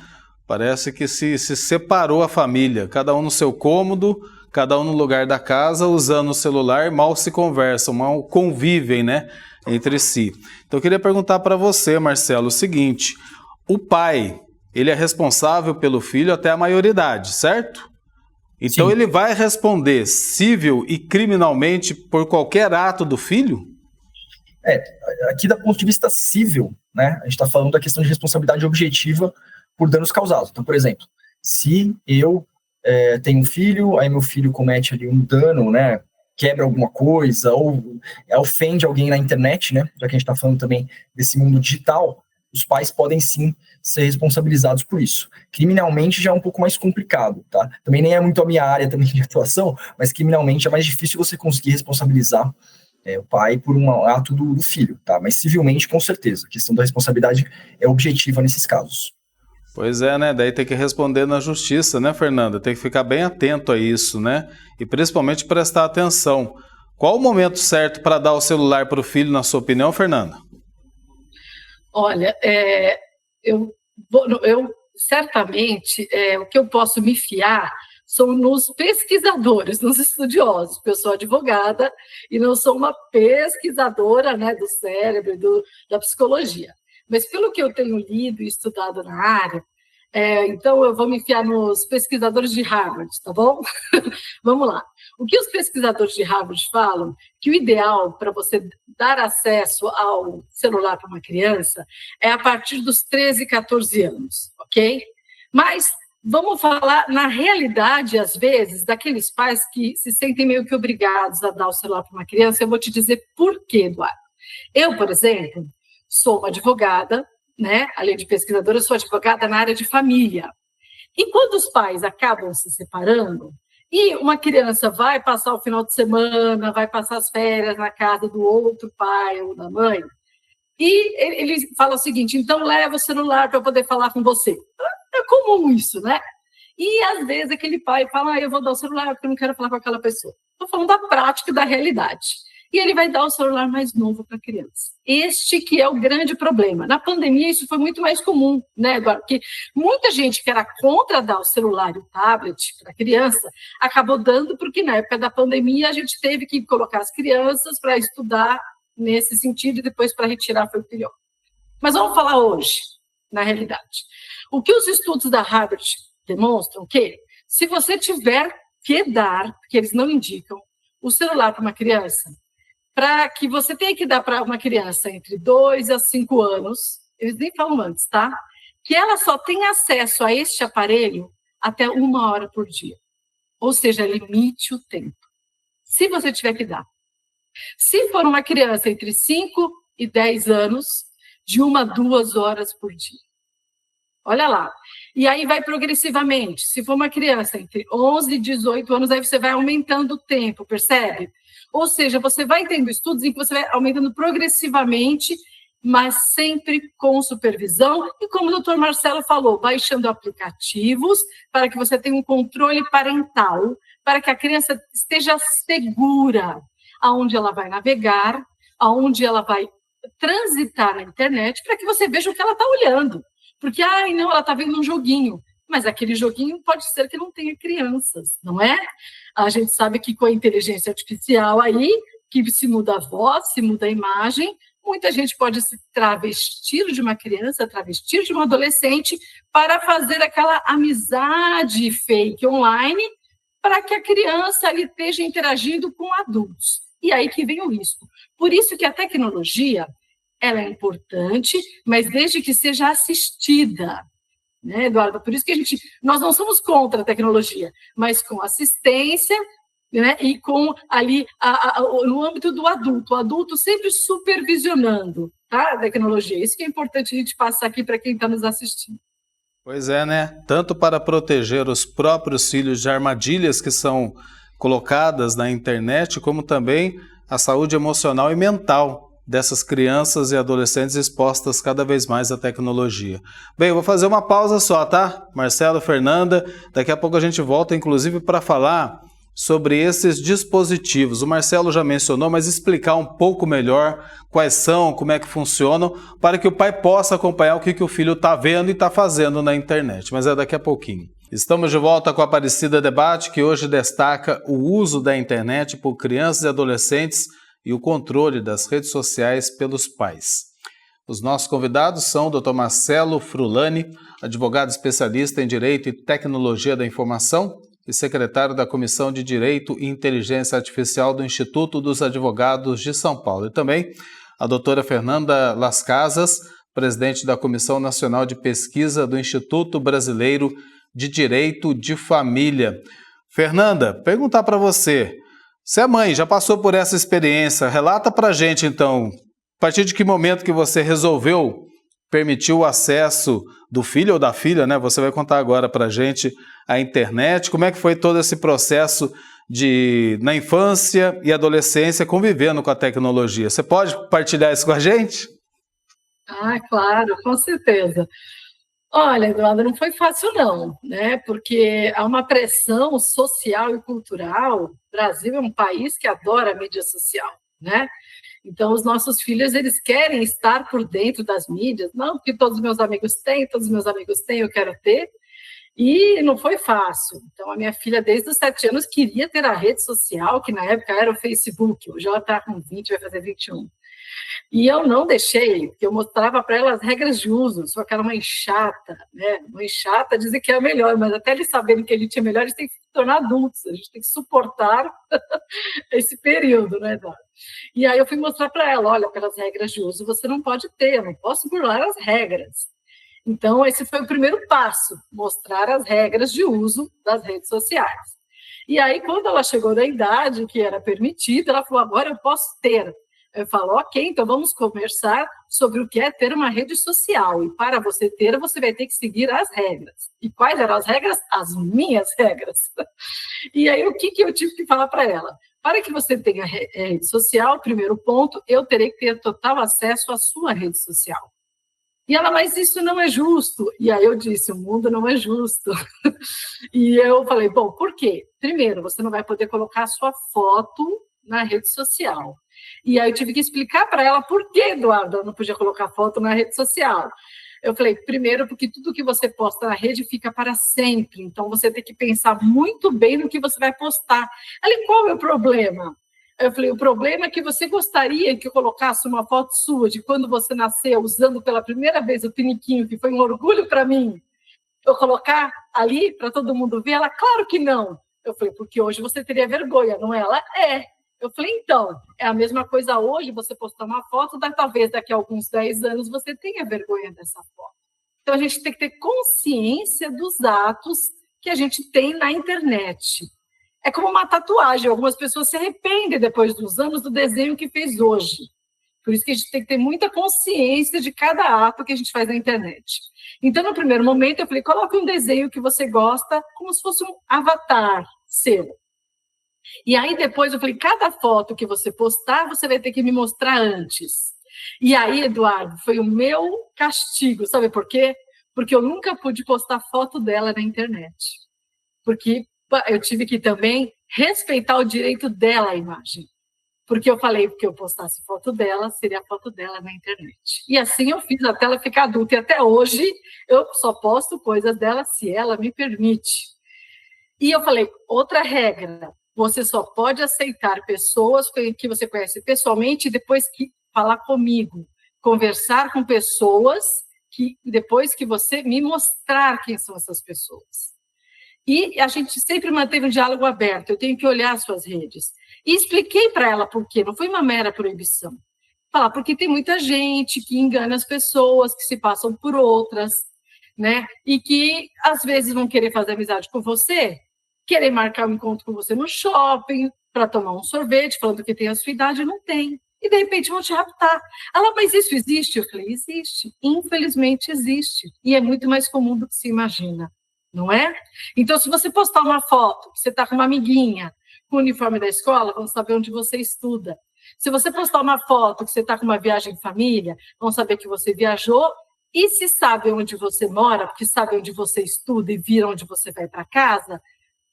Parece que se separou a família, cada um no seu cômodo, cada um no lugar da casa, usando o celular, mal se conversam, mal convivem, né, entre si. Então eu queria perguntar para você, Marcelo, o seguinte: o pai, ele é responsável pelo filho até a maioridade, certo? Então Sim. Ele vai responder civil e criminalmente por qualquer ato do filho? Aqui do ponto de vista civil, né, a gente está falando da questão de responsabilidade objetiva por danos causados. Então, por exemplo, se eu tenho um filho, aí meu filho comete ali um dano, né, quebra alguma coisa, ou ofende alguém na internet, né? Já que a gente está falando também desse mundo digital, os pais podem sim ser responsabilizados por isso. Criminalmente já é um pouco mais complicado, tá? Também nem é muito a minha área também de atuação, mas criminalmente é mais difícil você conseguir responsabilizar o pai por um ato do filho, tá? Mas civilmente, com certeza, a questão da responsabilidade é objetiva nesses casos. Pois é, né? Daí tem que responder na justiça, né, Fernanda? Tem que ficar bem atento a isso, né? E principalmente prestar atenção. Qual o momento certo para dar o celular para o filho, na sua opinião, Fernanda? Olha, eu certamente, o que eu posso me fiar são nos pesquisadores, nos estudiosos, porque eu sou advogada e não sou uma pesquisadora, né, do cérebro, da psicologia. Mas pelo que eu tenho lido e estudado na área, então eu vou me enfiar nos pesquisadores de Harvard, tá bom? Vamos lá. O que os pesquisadores de Harvard falam? Que o ideal para você dar acesso ao celular para uma criança é a partir dos 13, 14 anos, ok? Mas vamos falar, na realidade, às vezes, daqueles pais que se sentem meio que obrigados a dar o celular para uma criança. Eu vou te dizer por quê, Eduardo. Eu, por exemplo, sou uma advogada, né? Além de pesquisadora, eu sou advogada na área de família. E quando os pais acabam se separando, e uma criança vai passar o final de semana, vai passar as férias na casa do outro pai ou da mãe, e ele fala o seguinte: então leva o celular para eu poder falar com você. É comum isso, né? E às vezes aquele pai fala: eu vou dar o celular porque eu não quero falar com aquela pessoa. Estou falando da prática e da realidade. E ele vai dar o celular mais novo para a criança. Este que é o grande problema. Na pandemia, isso foi muito mais comum, né, Eduardo? Porque muita gente que era contra dar o celular e o tablet para a criança acabou dando, porque na época da pandemia a gente teve que colocar as crianças para estudar nesse sentido e depois para retirar foi pior. Mas vamos falar hoje, na realidade. O que os estudos da Harvard demonstram que, se você tiver que dar, porque eles não indicam, o celular para uma criança, para que você tenha que dar para uma criança entre 2 a 5 anos, eles nem falam antes, tá? Que ela só tem acesso a este aparelho até 1 hora por dia. Ou seja, limite o tempo. Se você tiver que dar. Se for uma criança entre 5 e 10 anos, de 1 a 2 horas por dia. Olha lá. E aí vai progressivamente. Se for uma criança entre 11 e 18 anos, aí você vai aumentando o tempo, percebe? Ou seja, você vai tendo estudos em que você vai aumentando progressivamente, mas sempre com supervisão. E como o doutor Marcelo falou, baixando aplicativos para que você tenha um controle parental, para que a criança esteja segura aonde ela vai navegar, aonde ela vai transitar na internet, para que você veja o que ela está olhando. Porque, não, ela está vendo um joguinho. Mas aquele joguinho pode ser que não tenha crianças, não é? A gente sabe que com a inteligência artificial aí, que se muda a voz, se muda a imagem, muita gente pode se travestir de uma criança, travestir de um adolescente, para fazer aquela amizade fake online, para que a criança ali esteja interagindo com adultos. E aí que vem o risco. Por isso que a tecnologia, ela é importante, mas desde que seja assistida, né, Eduardo? Por isso que nós não somos contra a tecnologia, mas com assistência, né, e com ali no âmbito do adulto, o adulto sempre supervisionando, tá, a tecnologia. Isso que é importante a gente passar aqui para quem está nos assistindo. Pois é, né? Tanto para proteger os próprios filhos de armadilhas que são colocadas na internet, como também a saúde emocional e mental dessas crianças e adolescentes expostas cada vez mais à tecnologia. Bem, eu vou fazer uma pausa só, tá? Marcelo, Fernanda, daqui a pouco a gente volta, inclusive, para falar sobre esses dispositivos. O Marcelo já mencionou, mas explicar um pouco melhor quais são, como é que funcionam, para que o pai possa acompanhar o que o filho está vendo e está fazendo na internet. Mas é daqui a pouquinho. Estamos de volta com a Aparecida Debate, que hoje destaca o uso da internet por crianças e adolescentes e o controle das redes sociais pelos pais. Os nossos convidados são o Dr. Marcelo Frulani, advogado especialista em Direito e Tecnologia da Informação e secretário da Comissão de Direito e Inteligência Artificial do Instituto dos Advogados de São Paulo. E também a doutora Fernanda Las Casas, presidente da Comissão Nacional de Pesquisa do Instituto Brasileiro de Direito de Família. Fernanda, perguntar para você, Você é mãe, já passou por essa experiência. Relata pra gente, então, a partir de que momento que você resolveu permitir o acesso do filho ou da filha, né? Você vai contar agora pra gente a internet. Como é que foi todo esse processo de, na infância e adolescência, convivendo com a tecnologia? Você pode partilhar isso com a gente? Ah, claro, com certeza. Olha, Eduardo, não foi fácil não, né? Porque há uma pressão social e cultural. O Brasil é um país que adora a mídia social, né? Então, os nossos filhos, eles querem estar por dentro das mídias. Não, porque todos os meus amigos têm, eu quero ter. E não foi fácil. Então, a minha filha, desde os 7 anos, queria ter a rede social, que na época era o Facebook. Hoje ela está com 20, vai fazer 21. E eu não deixei, porque eu mostrava para ela as regras de uso, só que era mãe chata, né? Mãe chata dizer que é a melhor, mas até eles saberem que a gente é melhor, eles têm que se tornar adultos, a gente tem que suportar esse período, né, Eduardo? E aí eu fui mostrar para ela, olha, pelas regras de uso você não pode ter, eu não posso burlar as regras. Então, esse foi o primeiro passo, mostrar as regras de uso das redes sociais. E aí, quando ela chegou na idade que era permitida, ela falou, agora eu posso ter. Eu falo, ok, então vamos conversar sobre o que é ter uma rede social. E para você ter, você vai ter que seguir as regras. E quais eram as regras? As minhas regras. E aí, o que eu tive que falar para ela? Para que você tenha rede social, primeiro ponto, eu terei que ter total acesso à sua rede social. E ela, mas isso não é justo. E aí eu disse, o mundo não é justo. E eu falei, bom, por quê? Primeiro, você não vai poder colocar a sua foto na rede social. E aí eu tive que explicar para ela por que, Eduardo, eu não podia colocar foto na rede social. Eu falei, primeiro, porque tudo que você posta na rede fica para sempre. Então, você tem que pensar muito bem no que você vai postar. Ali, qual é o problema? Eu falei, o problema é que você gostaria que eu colocasse uma foto sua de quando você nasceu, usando pela primeira vez o piniquinho, que foi um orgulho para mim, eu colocar ali para todo mundo ver? Ela, claro que não. Eu falei, porque hoje você teria vergonha, não é? Ela, é. Eu falei, então, é a mesma coisa hoje, você postar uma foto, talvez daqui a alguns 10 anos você tenha vergonha dessa foto. Então, a gente tem que ter consciência dos atos que a gente tem na internet. É como uma tatuagem, algumas pessoas se arrependem depois dos anos do desenho que fez hoje. Por isso que a gente tem que ter muita consciência de cada ato que a gente faz na internet. Então, no primeiro momento, eu falei, coloque um desenho que você gosta, como se fosse um avatar seu. E aí depois eu falei, cada foto que você postar, você vai ter que me mostrar antes. E aí, Eduardo, foi o meu castigo, sabe por quê? Porque eu nunca pude postar foto dela na internet. Porque eu tive que também respeitar o direito dela à imagem. Porque eu falei que eu postasse foto dela, seria a foto dela na internet. E assim eu fiz até ela ficar adulta. E até hoje eu só posto coisas dela se ela me permite. E eu falei, outra regra, você só pode aceitar pessoas que você conhece pessoalmente depois que falar comigo. Conversar com pessoas que depois que você me mostrar quem são essas pessoas. E a gente sempre manteve um diálogo aberto, eu tenho que olhar as suas redes. E expliquei para ela por quê, não foi uma mera proibição. Falar, porque tem muita gente que engana as pessoas, que se passam por outras, né? E que às vezes vão querer fazer amizade com você, querer marcar um encontro com você no shopping, para tomar um sorvete, falando que tem a sua idade, não tem. E, de repente, vão te raptar. Ela, mas isso existe? Eu falei, existe. Infelizmente, existe. E é muito mais comum do que se imagina, não é? Então, se você postar uma foto, que você está com uma amiguinha, com o uniforme da escola, vão saber onde você estuda. Se você postar uma foto, que você está com uma viagem em família, vão saber que você viajou. E se sabe onde você mora, porque sabe onde você estuda e viram onde você vai para casa,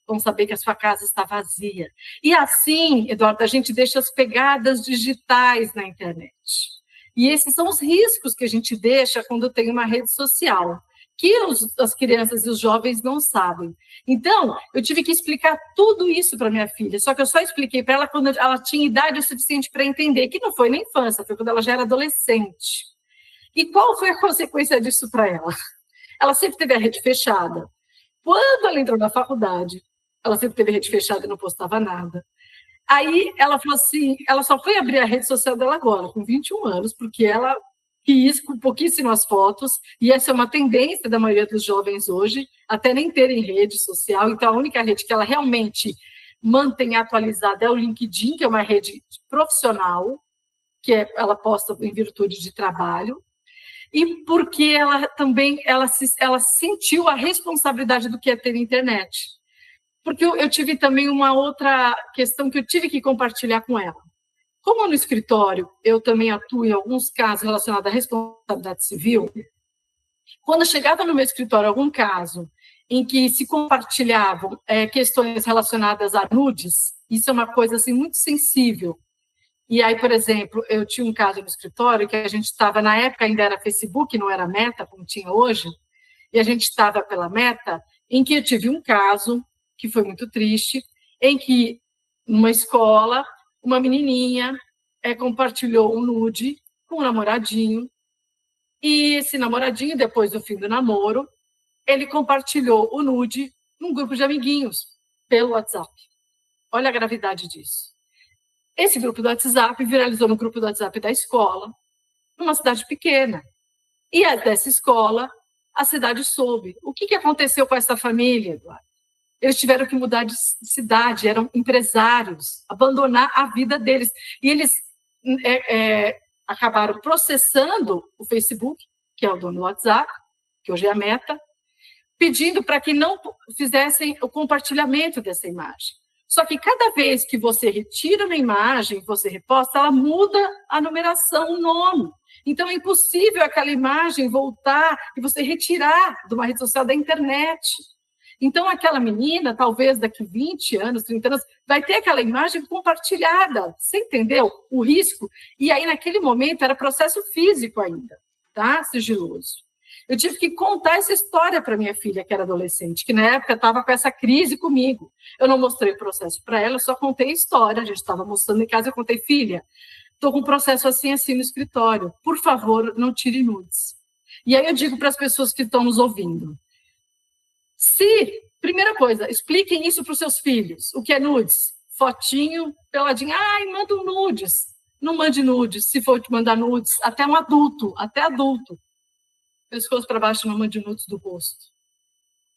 vão saber que a sua casa está vazia. E assim, Eduardo, a gente deixa as pegadas digitais na internet. E esses são os riscos que a gente deixa quando tem uma rede social, que as crianças e os jovens não sabem. Então, eu tive que explicar tudo isso para minha filha, só que eu só expliquei para ela quando ela tinha idade o suficiente para entender, que não foi na infância, foi quando ela já era adolescente. E qual foi a consequência disso para ela? Ela sempre teve a rede fechada. Quando ela entrou na faculdade, ela sempre teve rede fechada e não postava nada. Aí ela falou assim, ela só foi abrir a rede social dela agora, com 21 anos, porque ela quis com pouquíssimas fotos, e essa é uma tendência da maioria dos jovens hoje, até nem terem rede social. Então a única rede que ela realmente mantém atualizada é o LinkedIn, que é uma rede profissional, que ela posta em virtude de trabalho, e porque ela também ela sentiu a responsabilidade do que é ter internet. Porque eu tive também uma outra questão que eu tive que compartilhar com ela. Como no escritório eu também atuo em alguns casos relacionados à responsabilidade civil, quando chegava no meu escritório algum caso em que se compartilhavam questões relacionadas a nudes, isso é uma coisa assim, muito sensível. E aí, por exemplo, eu tinha um caso no escritório que a gente estava, na época ainda era Facebook, não era Meta, como tinha hoje, e a gente estava pela Meta, em que eu tive um caso que foi muito triste, em que, numa escola, uma menininha compartilhou um nude com um namoradinho, e esse namoradinho, depois do fim do namoro, ele compartilhou o nude num grupo de amiguinhos, pelo WhatsApp. Olha a gravidade disso. Esse grupo do WhatsApp viralizou no grupo do WhatsApp da escola, numa cidade pequena. E dessa escola, a cidade soube. O que aconteceu com essa família, Eduardo? Eles tiveram que mudar de cidade, eram empresários, abandonar a vida deles. E eles acabaram processando o Facebook, que é o dono do WhatsApp, que hoje é a Meta, pedindo para que não fizessem o compartilhamento dessa imagem. Só que cada vez que você retira uma imagem, você reposta, ela muda a numeração, o nome. Então, é impossível aquela imagem voltar e você retirar de uma rede social da internet. Então, aquela menina, talvez daqui 20 anos, 30 anos, vai ter aquela imagem compartilhada. Você entendeu o risco? E aí, naquele momento, era processo físico ainda, tá? Sigiloso. Eu tive que contar essa história para minha filha, que era adolescente, que na época estava com essa crise comigo. Eu não mostrei o processo para ela, eu só contei a história. A gente estava mostrando em casa, eu contei, filha, estou com um processo assim no escritório. Por favor, não tire nudes. E aí eu digo para as pessoas que estão nos ouvindo, primeira coisa, expliquem isso para os seus filhos. O que é nudes? Fotinho, peladinho. Ai, manda um nudes. Não mande nudes. Se for te mandar nudes, até adulto. Pescoço para baixo, não mande nudes do rosto.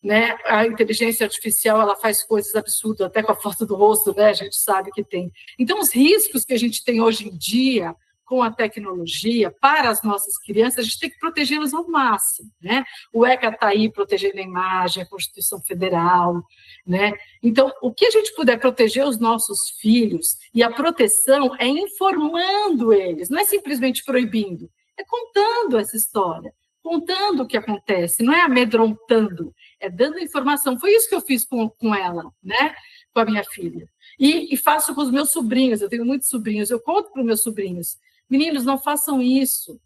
Né? A inteligência artificial, ela faz coisas absurdas, até com a foto do rosto, né? A gente sabe que tem. Então, os riscos que a gente tem hoje em dia com a tecnologia para as nossas crianças, a gente tem que protegê-las ao máximo, né? O ECA está aí protegendo a imagem, a Constituição Federal, né? Então, o que a gente puder proteger os nossos filhos, e a proteção é informando eles, não é simplesmente proibindo, é contando essa história, contando o que acontece, não é amedrontando, é dando informação. Foi isso que eu fiz com ela, né? Com a minha filha. E faço com os meus sobrinhos, eu tenho muitos sobrinhos, eu conto para os meus sobrinhos, meninos, não façam isso,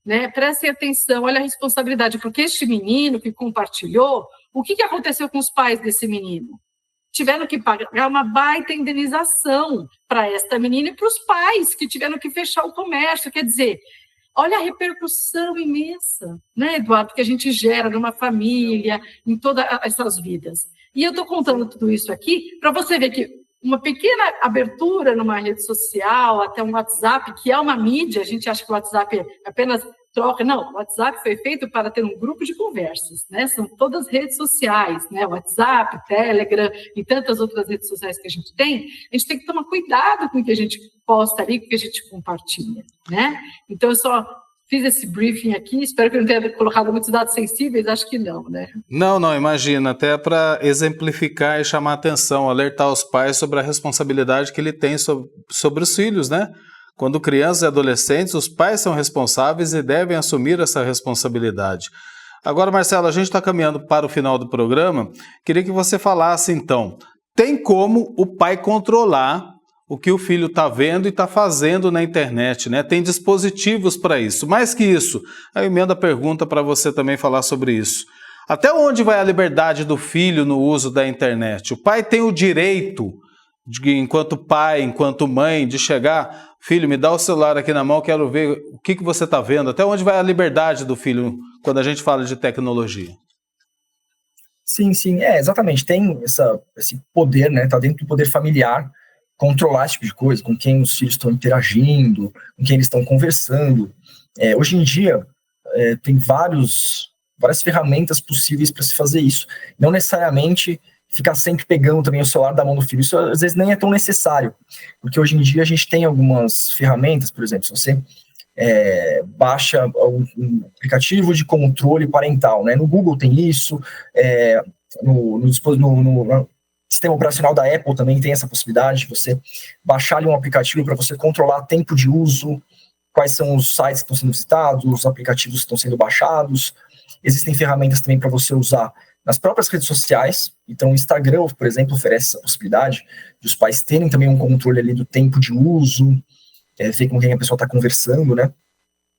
né? Prestem atenção, olha a responsabilidade, porque este menino que compartilhou, o que aconteceu com os pais desse menino? Tiveram que pagar uma baita indenização para esta menina e para os pais, que tiveram que fechar o comércio, quer dizer, olha a repercussão imensa, né, Eduardo, que a gente gera numa família, em todas essas vidas. E eu estou contando tudo isso aqui para você ver que uma pequena abertura numa rede social, até um WhatsApp, que é uma mídia, a gente acha que o WhatsApp é apenas troca. Não, o WhatsApp foi feito para ter um grupo de conversas, né? São todas redes sociais, né? WhatsApp, Telegram e tantas outras redes sociais que a gente tem que tomar cuidado com o que a gente posta ali, com o que a gente compartilha, né? Então, eu só fiz esse briefing aqui, espero que eu não tenha colocado muitos dados sensíveis, acho que não, né? Não, imagina, até para exemplificar e chamar a atenção, alertar os pais sobre a responsabilidade que ele tem sobre os filhos, né? Quando crianças e adolescentes, os pais são responsáveis e devem assumir essa responsabilidade. Agora, Marcelo, a gente está caminhando para o final do programa, queria que você falasse então, tem como o pai controlar o que o filho está vendo e está fazendo na internet, né? Tem dispositivos para isso. Mais que isso, eu emendo a pergunta para você também falar sobre isso. Até onde vai a liberdade do filho no uso da internet? O pai tem o direito, enquanto pai, enquanto mãe, de chegar, filho, me dá o celular aqui na mão, quero ver o que você está vendo. Até onde vai a liberdade do filho quando a gente fala de tecnologia? Sim, exatamente. Tem esse poder, né? Está dentro do poder familiar, controlar esse tipo de coisa, com quem os filhos estão interagindo, com quem eles estão conversando. Hoje em dia, tem várias ferramentas possíveis para se fazer isso. Não necessariamente ficar sempre pegando também o celular da mão do filho. Isso às vezes nem é tão necessário, porque hoje em dia a gente tem algumas ferramentas, por exemplo, se você baixa um aplicativo de controle parental, né? No Google tem isso, no sistema operacional da Apple também tem essa possibilidade de você baixar ali um aplicativo para você controlar tempo de uso, quais são os sites que estão sendo visitados, os aplicativos que estão sendo baixados. Existem ferramentas também para você usar nas próprias redes sociais. Então, o Instagram, por exemplo, oferece essa possibilidade de os pais terem também um controle ali do tempo de uso, ver com quem a pessoa está conversando, né?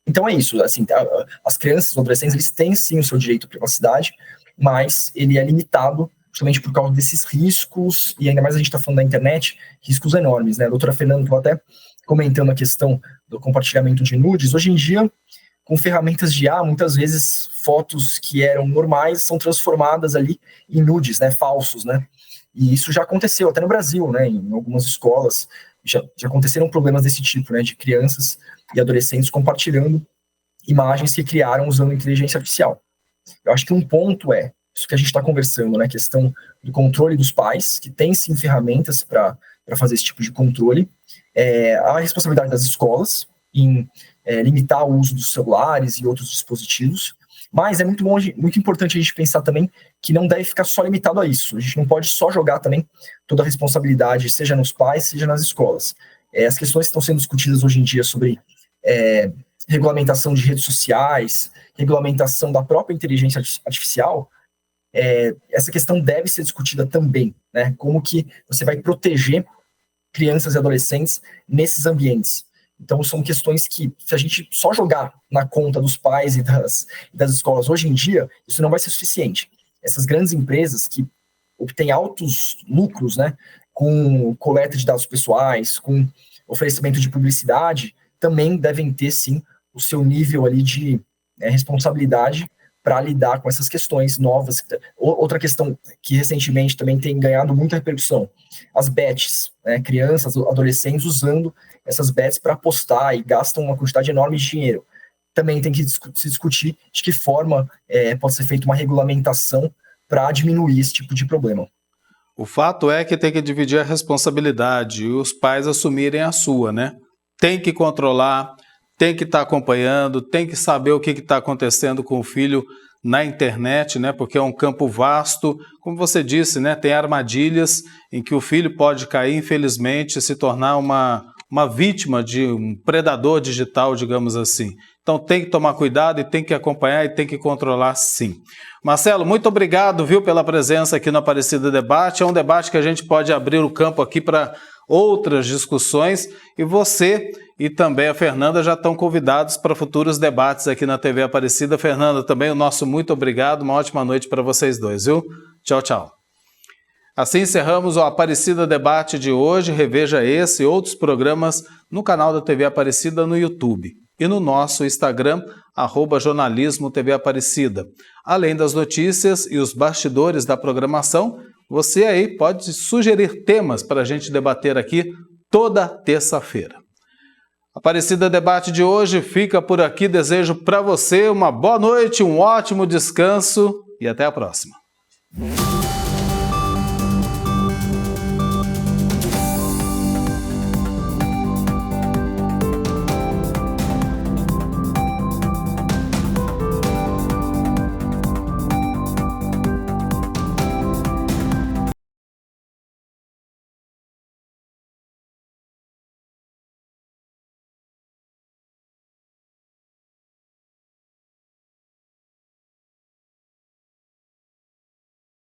Então é isso, assim, as crianças, os adolescentes, eles têm sim o seu direito à privacidade, mas ele é limitado justamente por causa desses riscos, e ainda mais a gente está falando da internet, riscos enormes, né? A doutora Fernanda estava até comentando a questão do compartilhamento de nudes. Hoje em dia, com ferramentas de IA, muitas vezes fotos que eram normais são transformadas ali em nudes, né, falsos, né? E isso já aconteceu até no Brasil, né, em algumas escolas, já aconteceram problemas desse tipo, né, de crianças e adolescentes compartilhando imagens que criaram usando inteligência artificial. Eu acho que um ponto é isso que a gente está conversando, né, a questão do controle dos pais, que tem sim ferramentas para fazer esse tipo de controle, a responsabilidade das escolas em limitar o uso dos celulares e outros dispositivos, mas é muito importante a gente pensar também que não deve ficar só limitado a isso. A gente não pode só jogar também toda a responsabilidade, seja nos pais, seja nas escolas. As questões que estão sendo discutidas hoje em dia sobre regulamentação de redes sociais, regulamentação da própria inteligência artificial, essa questão deve ser discutida também, né? Como que você vai proteger crianças e adolescentes nesses ambientes. Então, são questões que, se a gente só jogar na conta dos pais e das escolas hoje em dia, isso não vai ser suficiente. Essas grandes empresas que obtêm altos lucros, né, com coleta de dados pessoais, com oferecimento de publicidade, também devem ter, sim, o seu nível ali de responsabilidade para lidar com essas questões novas. Outra questão que recentemente também tem ganhado muita repercussão, as bets, né, crianças, adolescentes usando essas bets para apostar e gastam uma quantidade enorme de dinheiro. Também tem que se discutir de que forma pode ser feita uma regulamentação para diminuir esse tipo de problema. O fato é que tem que dividir a responsabilidade e os pais assumirem a sua, né? Tem que controlar, tem que estar acompanhando, tem que saber o que está acontecendo com o filho na internet, né? Porque é um campo vasto, como você disse, né? Tem armadilhas em que o filho pode cair, infelizmente, se tornar uma vítima de um predador digital, digamos assim. Então tem que tomar cuidado e tem que acompanhar e tem que controlar, sim. Marcelo, muito obrigado, viu, pela presença aqui no Aparecida Debate. É um debate que a gente pode abrir o campo aqui para outras discussões, e você e também a Fernanda já estão convidados para futuros debates aqui na TV Aparecida. Fernanda, também o nosso muito obrigado, uma ótima noite para vocês dois, viu? Tchau, tchau. Assim encerramos o Aparecida Debate de hoje. Reveja esse e outros programas no canal da TV Aparecida no YouTube e no nosso Instagram, @jornalismo TV Aparecida. Além das notícias e os bastidores da programação, você aí pode sugerir temas para a gente debater aqui toda terça-feira. Aparecida Debate de hoje fica por aqui. Desejo para você uma boa noite, um ótimo descanso e até a próxima.